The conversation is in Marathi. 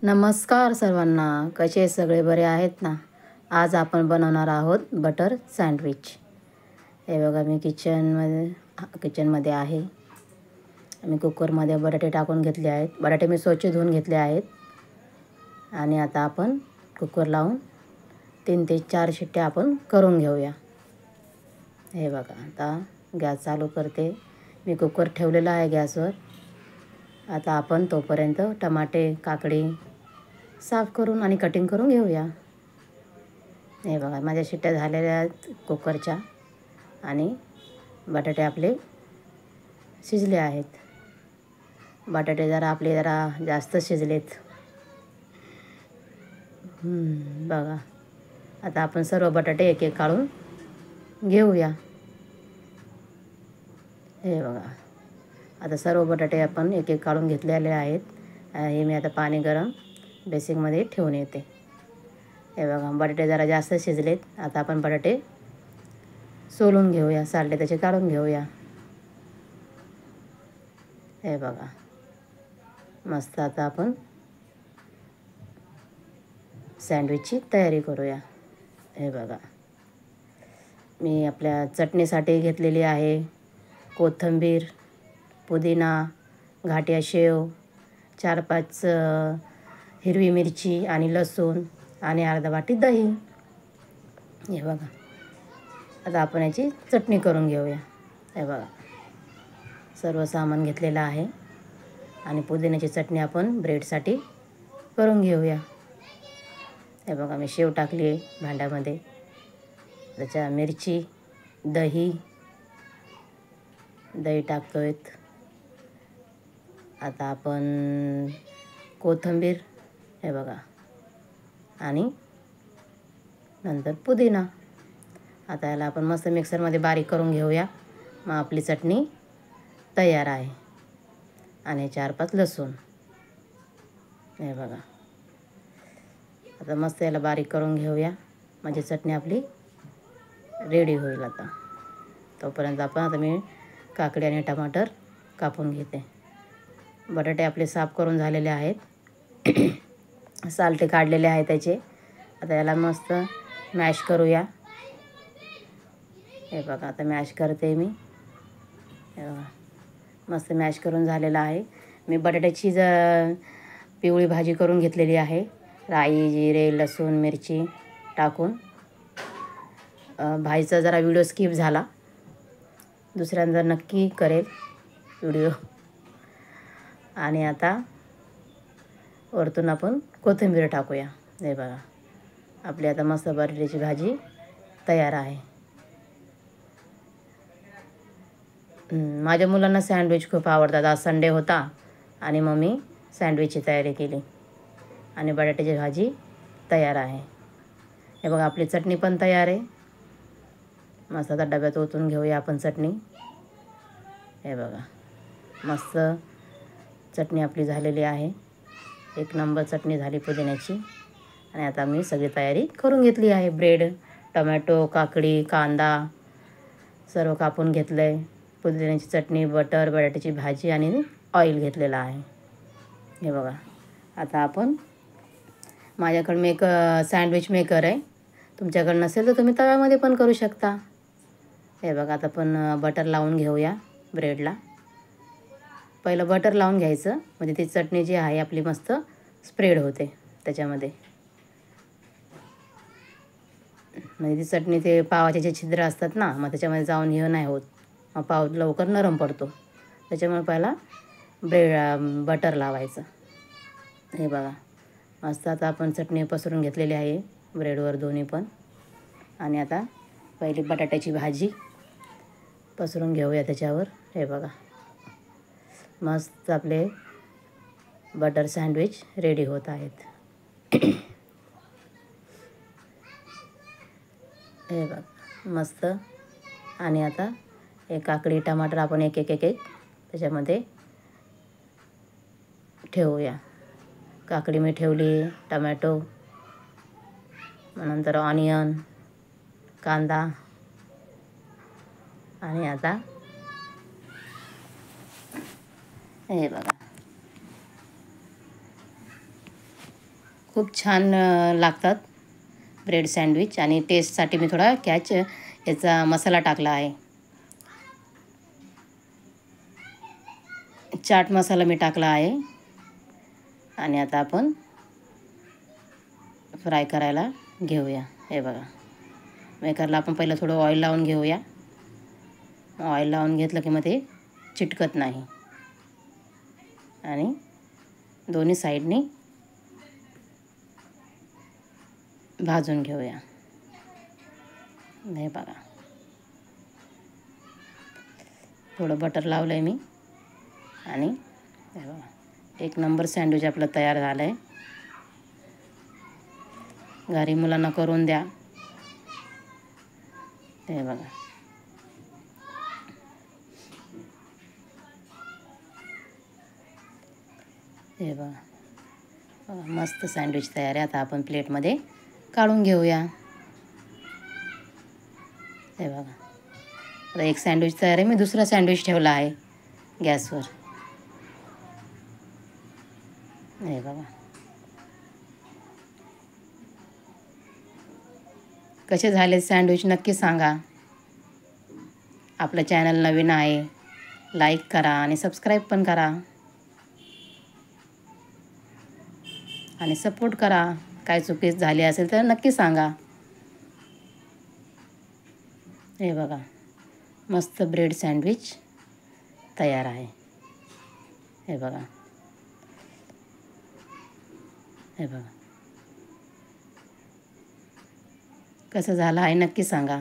नमस्कार सर्वांना, कसे सगळे बरे आहेत ना. आज आपण बनवणार आहोत बटर सँडविच. हे बघा, मी किचनमध्ये आहे. मी कुकरमध्ये बटाटे टाकून घेतले आहेत. बटाटे मी स्वच्छ धुवून घेतले आहेत. आणि आता आपण कुकर लावून 3 ते 4 शिट्ट्या आपण करून घेऊया. हे बघा, आता गॅस चालू करते. मी कुकर ठेवलेला आहे गॅसवर. आता आपण तोपर्यंत टमाटे, काकडी साफ करून आणि कटिंग करून घेऊया. हे बघा, माझ्या शिट्ट्या झालेल्या आहेत कुकरच्या आणि बटाटे आपले शिजले आहेत. बटाटे आपले जरा जास्त शिजलेत. बघा, आता आपण सर्व बटाटे एक एक काढून घेऊया. हे बघा, आता सर्व बटाटे आपण एक एक काढून घेतलेले आहेत. हे मी आता पाणी गरम बेसिनमध्ये ठेवून येते. हे बघा, बटाटे जरा जास्त शिजलेत. आता आपण बटाटे सोलून घेऊया, सालटे त्याचे काढून घेऊया. हे बघा, मस्त. आता आपण सँडविचची तयारी करूया. हे बघा, मी आपल्या चटणीसाठी घेतलेली आहे कोथिंबीर, पुदिना, घाट्या शेव, 4-5 हिरवी मिरची आणि लसूण आणि अर्धा वाटी दही. हे बघा, आता आपण याची चटणी करून घेऊया. हे बघा, सर्व सामान घेतलेलं आहे आणि पुदिन्याची चटणी आपण ब्रेडसाठी करून घेऊया. हे बघा, मी शेव टाकली आहे भांड्यामध्ये. त्याच्या मिरची, दही टाकतोय. आता आपण कोथिंबीर, हे बघा, आणि नंतर पुदिना. आता याला आपण मस्त मिक्सरमध्ये बारीक करून घेऊया. मग आपली चटणी तयार आहे. आणि 4-5 लसूण. हे बघा, आता मस्त याला बारीक करून घेऊया. म्हणजे चटणी आपली रेडी होईल. आता तोपर्यंत आता मी काकडी आणि टमाटर कापून घेते. बटाटे आपले साफ करून झालेले आहेत. सालटे काढलेले आहेत त्याचे. आता याला मस्त मॅश करूया. हे बघा, आता मॅश करते मी. हे बघा, मस्त मॅश करून झालेलं आहे. मी बटाट्याची पिवळी भाजी करून घेतलेली आहे. राई, जिरे, लसूण, मिरची टाकून. भाजीचा जरा व्हिडिओ स्किप झाला. दुसऱ्यांदा नक्की करेल व्हिडिओ. आणि आता वरतून आपण कोथिंबीर टाकूया. हे बघा, आपली आता मस्त बटाट्याची भाजी तयार आहे. माझ्या मुलांना सँडविच खूप आवडतात. आज संडे होता आणि मग मी सँडविचची तयारी केली आणि बटाट्याची भाजी तयार आहे. हे बघा, आपली चटणी पण तयार आहे. मस्त आता डब्यात ओतून घेऊया आपण चटणी. हे बघा, मस्त चटणी आपली झालेली आहे. 1 नंबर चटणी झाली पुदिन्याची. आणि आता मी सगळी तयारी करून घेतली आहे. ब्रेड, टोमॅटो, काकडी, कांदा सर्व कापून घेतलं आहे. पुदिन्याची चटणी, बटर, बटाट्याची भाजी आणि ऑइल घेतलेलं आहे. हे बघा, आता आपण माझ्याकडे एक सँडविच मेकर आहे. तुमच्याकडे नसेल तर तुम्ही तव्यामध्ये पण करू शकता. हे बघा, आता आपण बटर लावून घेऊया ब्रेडला. पहिलं बटर लावून घ्यायचं, म्हणजे ती चटणी जी आहे आपली मस्त स्प्रेड होते त्याच्यामध्ये. म्हणजे ती चटणी ते पावाचे जे छिद्र असतात ना, मग त्याच्यामध्ये जाऊन हे नाही होत. मग पाव लवकर नरम पडतो. त्याच्यामुळे पहिला बटर लावायचं. हे बघा, मस्त आता आपण चटणी पसरून घेतलेली आहे ब्रेडवर दोन्ही पण. आणि आता पहिली बटाट्याची भाजी पसरून घेऊया त्याच्यावर. हे बघा, मस्त आपले बटर सँडविच रेडी होत आहेत. हे बघा, मस्त. आणि आता एक काकडी, टमाटर आपण एक त्याच्यामध्ये ठेवूया. काकडी मी ठेवली, टमॅटो, नंतर ऑनियन, कांदा. आणि आता हे बघा, खूप छान लागतात ब्रेड सँडविच. आणि टेस्टसाठी मी थोडा याचा मसाला टाकला आहे. चाट मसाला मी टाकला आहे. आणि आता आपण फ्राय करायला घेऊया. हे बघा, मेकरला आपण पहिलं थोडं ऑइल लावून घेऊया. ऑइल लावून घेतलं की मग ते चिटकत नाही. आणि दोन्ही साईडनी भाजून घेऊया. हे बघा, थोडं बटर लावलं आहे मी. आणि हे बघा, एक नंबर सँडविच आपलं तयार झालं आहे. घरी मुलांना करून द्या. हे बघा, हे बघा, मस्त सँडविच तयार आहे. आता आपण प्लेटमध्ये काढून घेऊया. हे बघा, आता एक सँडविच तयार आहे. मी दुसरा सँडविच ठेवला आहे गॅसवर. हे बघा, कसे झाले सँडविच नक्की सांगा. आपलं चॅनल नवीन आहे, लाईक करा आणि सबस्क्राईब पण करा. आणि सपोर्ट करा. काय चुकी झाली असेल तर नक्की सांगा. हे बघा, मस्त ब्रेड सँडविच तयार आहे. हे बघा, हे बघा, कसं झालं आहे नक्की सांगा.